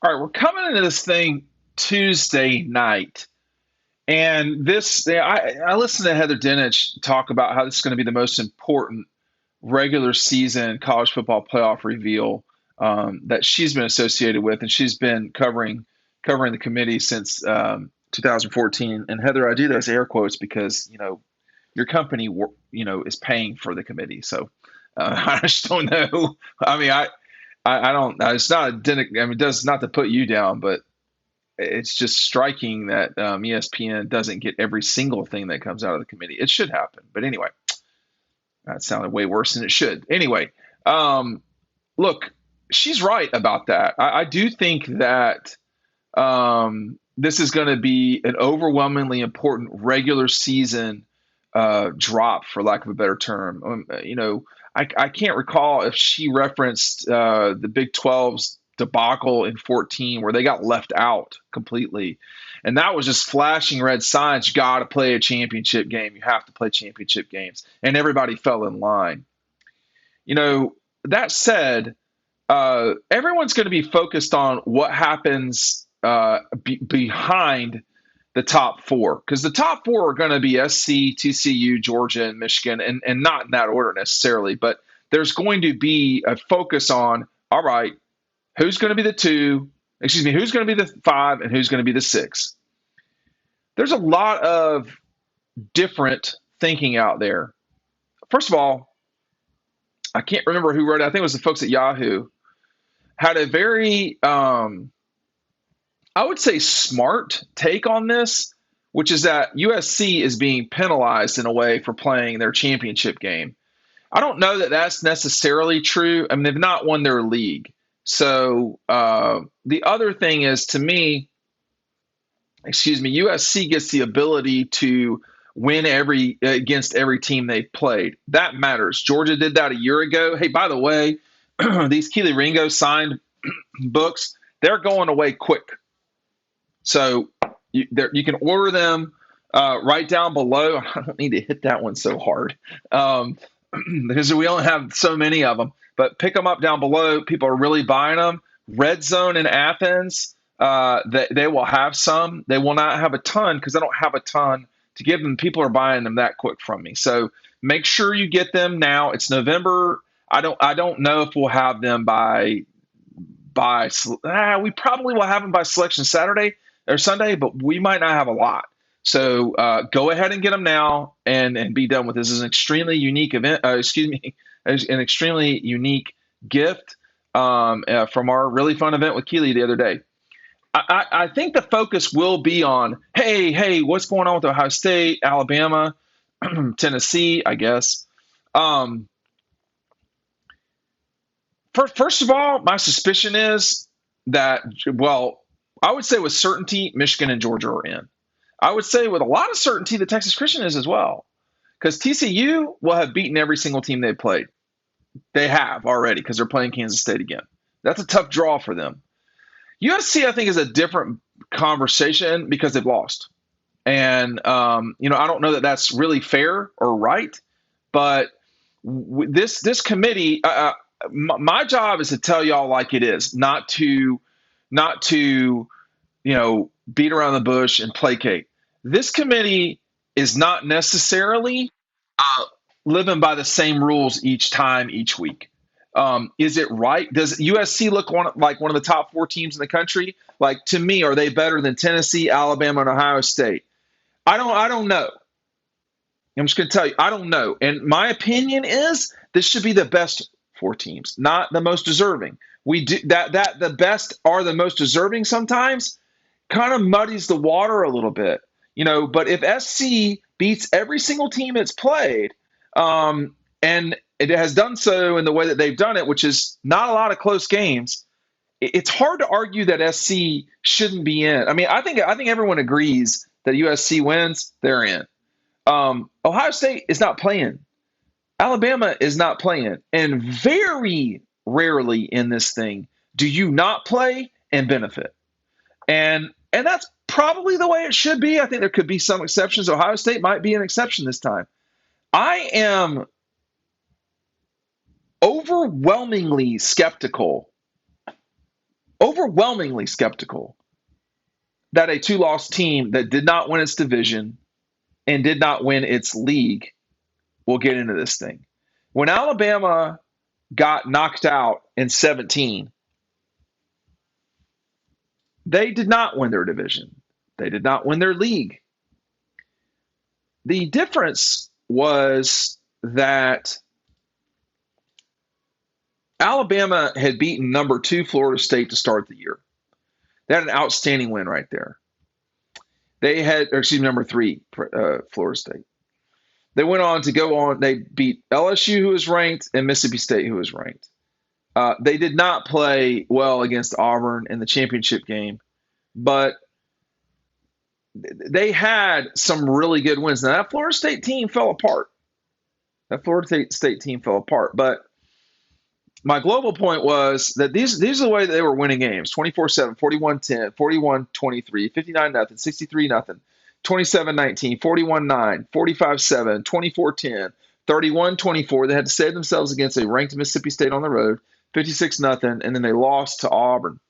All right, we're coming into this thing Tuesday night, and I listened to Heather Dinich talk about how this is going to be the most important regular season college football playoff reveal that she's been associated with, and she's been covering the committee since 2014. And Heather, I do those air quotes because your company is paying for the committee, so I just don't know. I mean, I don't. It's not a I mean, it does not to put you down, but it's just striking that ESPN doesn't get every single thing that comes out of the committee. It should happen, but anyway, that sounded way worse than it should. Anyway, look, she's right about that. I do think that this is going to be an overwhelmingly important regular season drop, for lack of a better term. I can't recall if she referenced the Big 12's debacle in 14 where they got left out completely. And that was just flashing red signs. You got to play a championship game. You have to play championship games. And everybody fell in line. That said, everyone's going to be focused on what happens behind the top four, because the top four are going to be SC, TCU, Georgia, and Michigan, and not in that order necessarily, but there's going to be a focus on, all right, who's going to be the two, who's going to be the five, and who's going to be the six. There's a lot of different thinking out there. First of all, I can't remember who wrote it. I think it was the folks at Yahoo, had a very I would say smart take on this, which is that USC is being penalized in a way for playing their championship game. I don't know that that's necessarily true. I mean, they've not won their league. So the other thing is, to me, USC gets the ability to win against every team they've played. That matters. Georgia did that a year ago. Hey, by the way, these Kelee Ringo-Signed books, they're going away quick. So you can order them right down below. I don't need to hit that one so hard because we only have so many of them. But pick them up down below. People are really buying them. Red Zone in Athens, they will have some. They will not have a ton because I don't have a ton to give them. People are buying them that quick from me. So make sure you get them now. It's November. I don't know if we'll have them by we probably will have them by selection Saturday or Sunday, but we might not have a lot. So go ahead and get them now and be done with this. This is an extremely unique event. An extremely unique gift from our really fun event with Kelee the other day. I think the focus will be on, hey, what's going on with Ohio State, Alabama, Tennessee, I guess. First of all, my suspicion is that, well, I would say with certainty, Michigan and Georgia are in. I would say with a lot of certainty, the Texas Christian is as well, because TCU will have beaten every single team they've played. They have already because they're playing Kansas State again. That's a tough draw for them. USC, I think, is a different conversation because they've lost. And, I don't know that that's really fair or right, but this committee, my job is to tell y'all like it is, not to beat around the bush and placate. This committee is not necessarily living by the same rules each time, each week. Is it right? Does USC look like one of the top four teams in the country? Like, to me, are they better than Tennessee, Alabama, and Ohio State? I don't know. I'm just going to tell you, I don't know. And my opinion is this should be the best four teams, not the most deserving. We do that the best are the most deserving sometimes kind of muddies the water a little bit, but if SC beats every single team it's played, and it has done so in the way that they've done it, which is not a lot of close games, it's hard to argue that SC shouldn't be in. I mean, I think everyone agrees that USC wins, they're in. Ohio State is not playing. Alabama is not playing. And very rarely in this thing do you not play and benefit. And that's probably the way it should be. I think there could be some exceptions. Ohio State might be an exception this time. I am overwhelmingly skeptical overwhelmingly skeptical that a two-loss team that did not win its division and did not win its league will get into this thing. When Alabama got knocked out in 17, they did not win their division. They did not win their league. The difference was that Alabama had beaten number 2 Florida State to start the year. They had an outstanding win right there. They had, or excuse me, number 3 Florida State. They went on to go on. They beat LSU, who was ranked, and Mississippi State, who was ranked. They did not play well against Auburn in the championship game, but they had some really good wins. Now, that Florida State team fell apart. But my global point was that these are the way that they were winning games: 24-7, 41-10, 41-23, 59-0, 63-0, 27-19, 41-9, 45-7, 24-10, 31-24. They had to save themselves against a ranked Mississippi State on the road, 56-0, and then they lost to Auburn.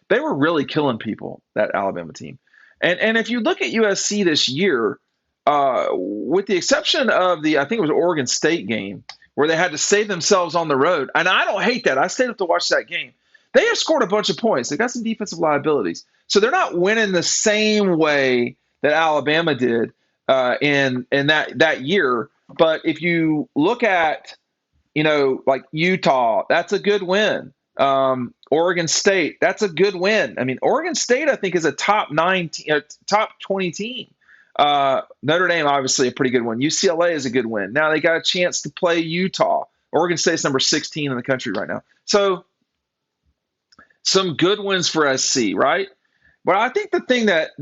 They were really killing people, that Alabama team. And if you look at USC this year, with the exception of I think it was Oregon State game, where they had to save themselves on the road. And I don't hate that. I stayed up to watch that game. They have scored a bunch of points. They got some defensive liabilities. So they're not winning the same way that Alabama did in that year. But if you look at, like Utah, that's a good win. Oregon State, that's a good win. I mean, Oregon State, I think, is a top 20 team. Notre Dame, obviously, a pretty good one. UCLA is a good win. Now they got a chance to play Utah. Oregon State's number 16 in the country right now. So some good wins for SC, right? But I think the thing that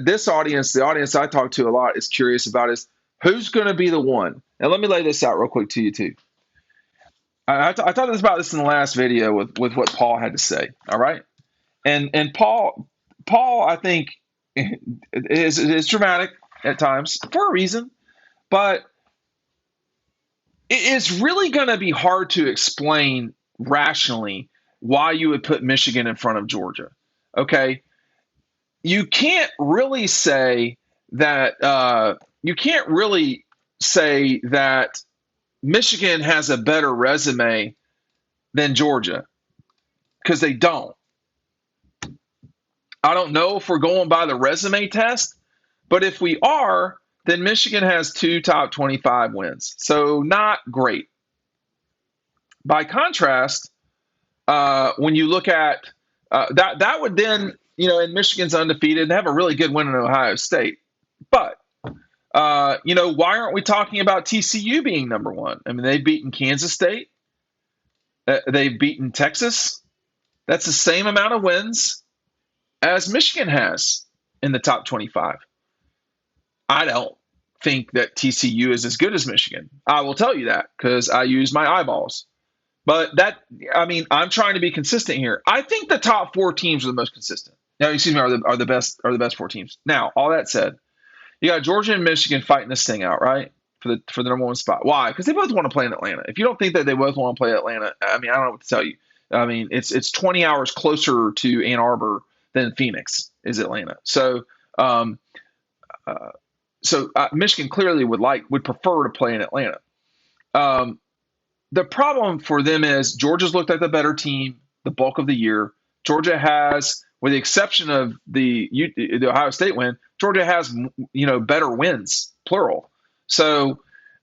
this audience, the audience I talk to a lot, is curious about is who's going to be the one. And let me lay this out real quick to you too. I talked about this in the last video with what Paul had to say. All right, and Paul, I think is dramatic at times for a reason, but it's really going to be hard to explain rationally why you would put Michigan in front of Georgia. Okay, you can't really say that. Michigan has a better resume than Georgia, because they don't. I don't know if we're going by the resume test, but if we are, then Michigan has 2 top 25 wins. So not great. By contrast, when you look at that would then, and Michigan's undefeated and have a really good win in Ohio State. But why aren't we talking about TCU being number 1? I mean, they've beaten Kansas State. They've beaten Texas. That's the same amount of wins as Michigan has in the top 25. I don't think that TCU is as good as Michigan. I will tell you that because I use my eyeballs. But I'm trying to be consistent here. I think the top 4 teams are the most consistent. Now, excuse me, are the best 4 teams. Now, all that said, you got Georgia and Michigan fighting this thing out, right? For the number 1 spot. Why? Because they both want to play in Atlanta. If you don't think that they both want to play Atlanta, I mean, I don't know what to tell you. I mean, it's 20 hours closer to Ann Arbor than Phoenix is Atlanta. So, Michigan clearly would prefer to play in Atlanta. The problem for them is Georgia's looked like the better team the bulk of the year. Georgia has, with the exception of the Ohio State win, Georgia has, better wins, plural. So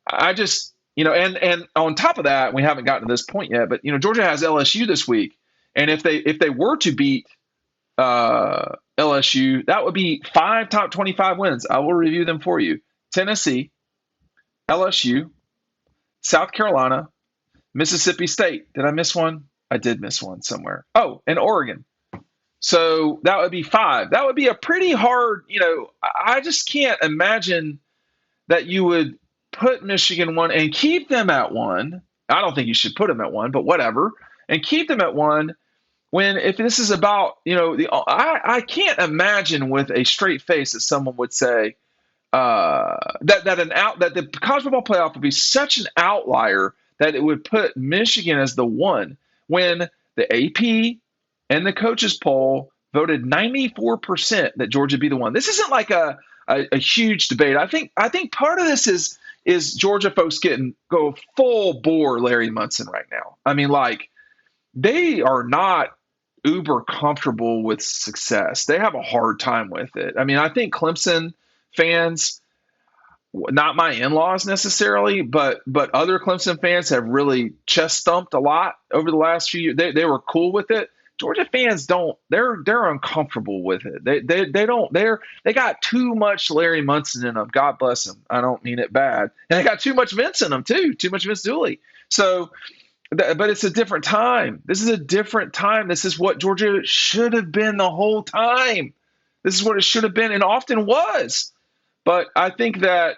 I just, and on top of that, we haven't gotten to this point yet, but, Georgia has LSU this week. And if they were to beat LSU, that would be 5 top 25 wins. I will review them for you. Tennessee, LSU, South Carolina, Mississippi State. Did I miss one? I did miss one somewhere. Oh, and Oregon. So that would be 5. That would be a pretty hard, I just can't imagine that you would put Michigan 1 and keep them at 1. I don't think you should put them at 1, but whatever. And keep them at 1 when, if this is about, I can't imagine with a straight face that someone would say that the college football playoff would be such an outlier that it would put Michigan as the 1 when the AP and the coaches poll voted 94% that Georgia be the one. This isn't like a huge debate. I think part of this is Georgia folks go full bore Larry Munson right now. I mean, like, they are not uber comfortable with success. They have a hard time with it. I mean, I think Clemson fans, not my in-laws necessarily, but other Clemson fans have really chest thumped a lot over the last few years. They were cool with it. Georgia fans don't. They're uncomfortable with it. They don't. They got too much Larry Munson in them. God bless them. I don't mean it bad. And they got too much Vince in them too. Too much Vince Dooley. So, but it's a different time. This is a different time. This is what Georgia should have been the whole time. This is what it should have been and often was. But I think that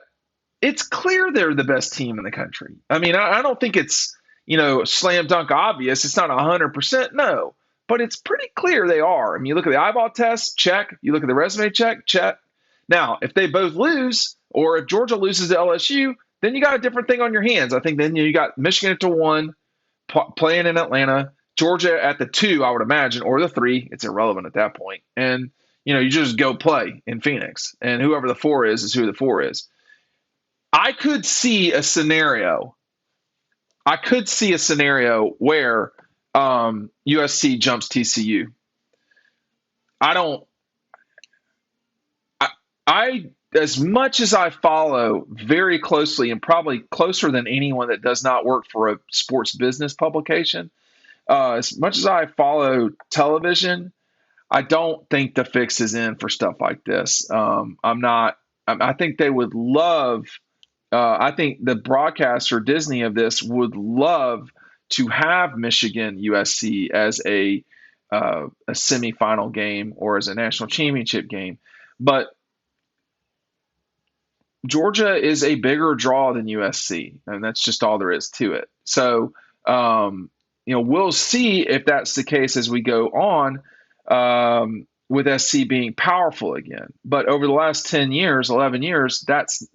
it's clear they're the best team in the country. I mean, I don't think it's, slam dunk obvious. It's not 100%, no. But it's pretty clear they are. I mean, you look at the eyeball test, check. You look at the resume, check. Now, if they both lose, or if Georgia loses to LSU, then you got a different thing on your hands. I think then you got Michigan at the 1, playing in Atlanta, Georgia at the 2, I would imagine, or the 3. It's irrelevant at that point. And, you just go play in Phoenix. And whoever the 4 is who the 4 is. I could see a scenario where USC jumps TCU. I as much as I follow very closely, and probably closer than anyone that does not work for a sports business publication, as much as I follow television, I don't think the fix is in for stuff like this. I think they would love. I think the broadcaster Disney of this would love to have Michigan USC as a semifinal game or as a national championship game, but Georgia is a bigger draw than USC, and that's just all there is to it. So, we'll see if that's the case as we go on. With SC being powerful again. But over the last 10 years, 11 years,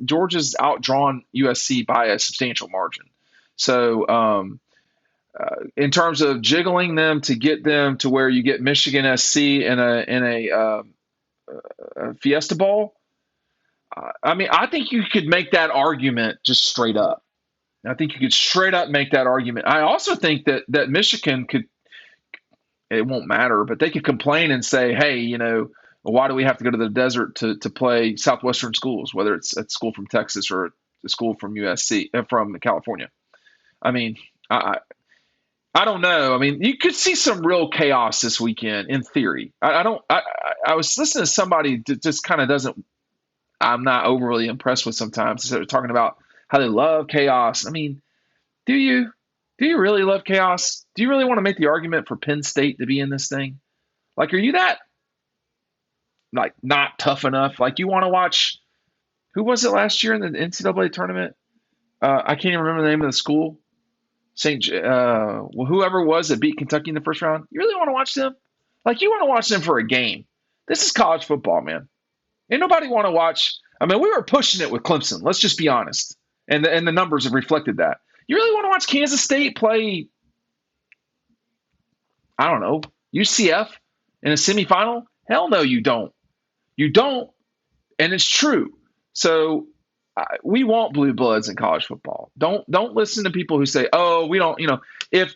Georgia's outdrawn USC by a substantial margin. So in terms of jiggling them to get them to where you get Michigan SC in a Fiesta Bowl, I think you could make that argument just straight up. I think you could straight up make that argument. I also think that Michigan could, it won't matter, but they could complain and say, hey, why do we have to go to the desert to play Southwestern schools, whether it's a school from Texas or a school from from California? I mean, I don't know. I mean, you could see some real chaos this weekend in theory. I was listening to somebody that just kind of I'm not overly impressed with sometimes. They're talking about how they love chaos. I mean, do you? Do you really love chaos? Do you really want to make the argument for Penn State to be in this thing? Like, are you that, like, not tough enough? Like, you want to watch, who was it last year in the NCAA tournament? I can't even remember the name of the school. Whoever it was that beat Kentucky in the first round. You really want to watch them? Like, you want to watch them for a game. This is college football, man. Ain't nobody want to watch. I mean, we were pushing it with Clemson. Let's just be honest. And the numbers have reflected that. You really want to watch Kansas State play, I don't know, UCF in a semifinal? Hell no, you don't. You don't, and it's true. So we want blue bloods in college football. Don't listen to people who say, oh, we don't, if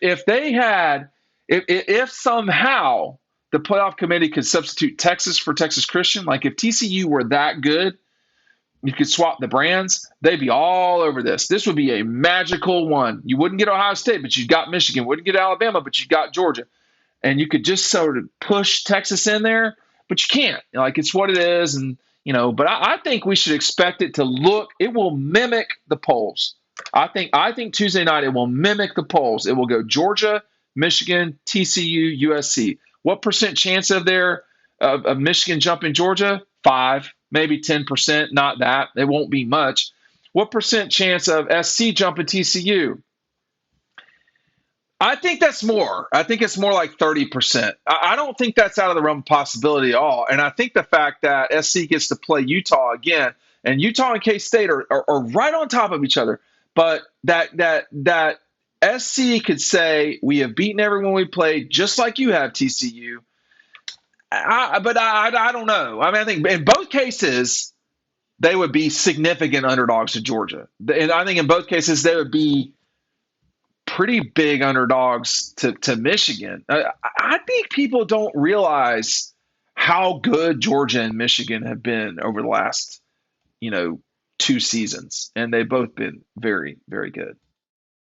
somehow the playoff committee could substitute Texas for Texas Christian, like if TCU were that good, you could swap the brands, they'd be all over this. This would be a magical one. You wouldn't get Ohio State, but you got Michigan. Wouldn't get Alabama, but you got Georgia. And you could just sort of push Texas in there, but you can't. Like, it's what it is. And, but I think we should expect it to look, it will mimic the polls. I think Tuesday night it will mimic the polls. It will go Georgia, Michigan, TCU, USC. What percent chance of Michigan jumping Georgia? 5. Maybe 10%, not that. It won't be much. What percent chance of SC jumping TCU? I think that's more. I think it's more like 30%. I don't think that's out of the realm of possibility at all. And I think the fact that SC gets to play Utah again, and Utah and K-State are right on top of each other, but that SC could say, we have beaten everyone we played, just like you have, TCU. But I don't know. I mean, I think in both cases, they would be significant underdogs to Georgia. And I think in both cases, they would be pretty big underdogs to Michigan. I think people don't realize how good Georgia and Michigan have been over the last, you know, 2 seasons, and they've both been very, very good.